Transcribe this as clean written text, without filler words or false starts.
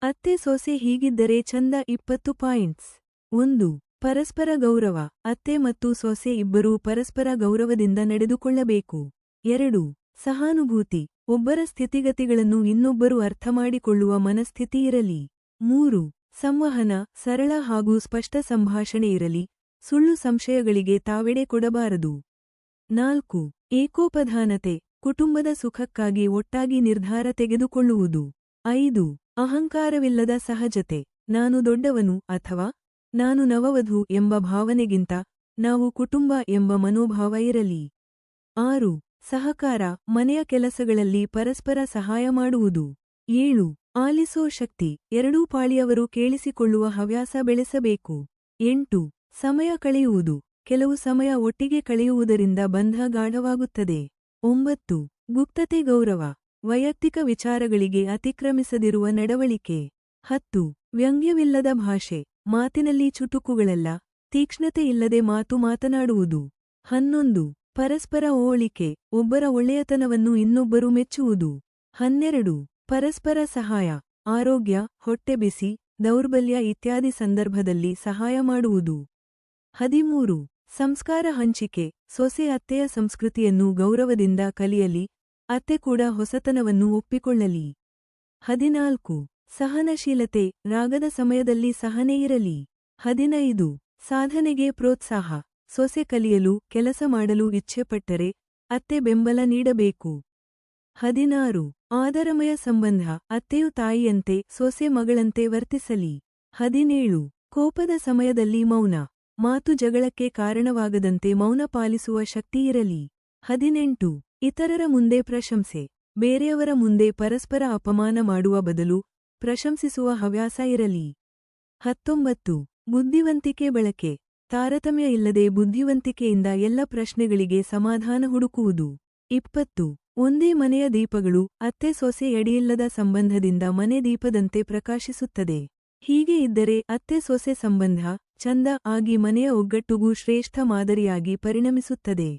ಅತ್ತೆ ಸೊಸೆ ಹೀಗಿದ್ದರೆ ಚಂದ 20 ಪಾಯಿಂಟ್ಸ್. 1. ಪರಸ್ಪರ ಗೌರವ. ಅತ್ತೆ ಮತ್ತು ಸೊಸೆ ಇಬ್ಬರೂ ಪರಸ್ಪರ ಗೌರವದಿಂದ ನಡೆದುಕೊಳ್ಳಬೇಕು. 2. ಸಹಾನುಭೂತಿ. ಒಬ್ಬರ ಸ್ಥಿತಿಗತಿಗಳನ್ನು ಇನ್ನೊಬ್ಬರು ಅರ್ಥಮಾಡಿಕೊಳ್ಳುವ ಮನಸ್ಥಿತಿ ಇರಲಿ. 3. ಸಂವಹನ. ಸರಳ ಹಾಗೂ ಸ್ಪಷ್ಟ ಸಂಭಾಷಣೆ ಇರಲಿ, ಸುಳ್ಳು ಸಂಶಯಗಳಿಗೆ ತಾವೆಡೆ ಕೊಡಬಾರದು. 4. ಏಕೋಪಧಾನತೆ. ಕುಟುಂಬದ ಸುಖಕ್ಕಾಗಿ ಒಟ್ಟಾಗಿ ನಿರ್ಧಾರ ತೆಗೆದುಕೊಳ್ಳುವುದು. 5. ಅಹಂಕಾರವಿಲ್ಲದ ಸಹಜತೆ. ನಾನು ದೊಡ್ಡವನು ಅಥವಾ ನಾನು ನವವಧು ಎಂಬ ಭಾವನೆಗಿಂತ ನಾವು ಕುಟುಂಬ ಎಂಬ ಮನೋಭಾವ ಇರಲಿ. 6. ಸಹಕಾರ. ಮನೆಯ ಕೆಲಸಗಳಲ್ಲಿ ಪರಸ್ಪರ ಸಹಾಯ ಮಾಡುವುದು. 7. ಆಲಿಸೋ ಶಕ್ತಿ. ಎರಡೂ ಪಾಳಿಯವರು ಕೇಳಿಸಿಕೊಳ್ಳುವ ಹವ್ಯಾಸ ಬೆಳೆಸಬೇಕು. 8. ಸಮಯ ಕಳೆಯುವುದು. ಕೆಲವು ಸಮಯ ಒಟ್ಟಿಗೆ ಕಳೆಯುವುದರಿಂದ ಬಂಧ ಗಾಢವಾಗುತ್ತದೆ. 9. ಗುಪ್ತತೆ ಗೌರವ. ವೈಯಕ್ತಿಕ ವಿಚಾರಗಳಿಗೆ ಅತಿಕ್ರಮಿಸದಿರುವ ನಡವಳಿಕೆ. 10. ವ್ಯಂಗ್ಯವಿಲ್ಲದ ಭಾಷೆ. ಮಾತಿನಲ್ಲಿ ಚುಟುಕುಗಳಲ್ಲ, ತೀಕ್ಷ್ಣತೆ ಇಲ್ಲದೆ ಮಾತು ಮಾತನಾಡುವುದು. 11. ಪರಸ್ಪರ ಹೋಲಿಕೆ. ಒಬ್ಬರ ಒಳ್ಳೆಯತನವನ್ನು ಇನ್ನೊಬ್ಬರು ಮೆಚ್ಚುವುದು. 12. ಪರಸ್ಪರ ಸಹಾಯ. ಆರೋಗ್ಯ, ಹೊಟ್ಟೆಬಿಸಿ, ದೌರ್ಬಲ್ಯ ಇತ್ಯಾದಿ ಸಂದರ್ಭದಲ್ಲಿ ಸಹಾಯ ಮಾಡುವುದು. 13. ಸಂಸ್ಕಾರ ಹಂಚಿಕೆ. ಸೊಸೆ ಅತ್ತೆಯ ಸಂಸ್ಕೃತಿಯನ್ನು ಗೌರವದಿಂದ ಕಲಿಯಲಿ, ಅತ್ತೆ ಕೂಡ ಹೊಸತನವನ್ನು ಒಪ್ಪಿಕೊಳ್ಳಲಿ. 14. ಸಹನಶೀಲತೆ. ರಾಗದ ಸಮಯದಲ್ಲಿ ಸಹನೆ ಇರಲಿ. 15. ಸಾಧನೆಗೆ ಪ್ರೋತ್ಸಾಹ. ಸೊಸೆ ಕಲಿಯಲು, ಕೆಲಸ ಮಾಡಲು ಇಚ್ಛೆಪಟ್ಟರೆ ಅತ್ತೆ ಬೆಂಬಲ ನೀಡಬೇಕು. 16. ಆದರಮಯ ಸಂಬಂಧ. ಅತ್ತೆಯು ತಾಯಿಯಂತೆ, ಸೊಸೆ ಮಗಳಂತೆ ವರ್ತಿಸಲಿ. 17. ಕೋಪದ ಸಮಯದಲ್ಲಿ ಮೌನ. ಮಾತು ಜಗಳಕ್ಕೆ ಕಾರಣವಾಗದಂತೆ ಮೌನ ಪಾಲಿಸುವ ಶಕ್ತಿ ಇರಲಿ. 18. ಇತರರ ಮುಂದೆ ಪ್ರಶಂಸೆ. ಬೇರೆಯವರ ಮುಂದೆ ಪರಸ್ಪರ ಅಪಮಾನ ಮಾಡುವ ಬದಲು ಪ್ರಶಂಸಿಸುವ ಹವ್ಯಾಸ ಇರಲಿ. 19. ಬುದ್ಧಿವಂತಿಕೆ ಬಳಕೆ. ತಾರತಮ್ಯ ಇಲ್ಲದೆ ಬುದ್ಧಿವಂತಿಕೆಯಿಂದ ಎಲ್ಲ ಪ್ರಶ್ನೆಗಳಿಗೆ ಸಮಾಧಾನ ಹುಡುಕುವುದು. 20. ಒಂದೇ ಮನೆಯ ದೀಪಗಳು. ಅತ್ತೆ ಸೊಸೆ ಎಡೆಯಿಲ್ಲದ ಸಂಬಂಧದಿಂದ ಮನೆ ದೀಪದಂತೆ ಪ್ರಕಾಶಿಸುತ್ತದೆ. ಹೀಗೆ ಇದ್ದರೆ ಅತ್ತೆ ಸೊಸೆ ಸಂಬಂಧ ಚಂದ ಆಗಿ ಮನೆಯ ಒಗ್ಗಟ್ಟುಗೂ ಶ್ರೇಷ್ಠ ಮಾದರಿಯಾಗಿ ಪರಿಣಮಿಸುತ್ತದೆ.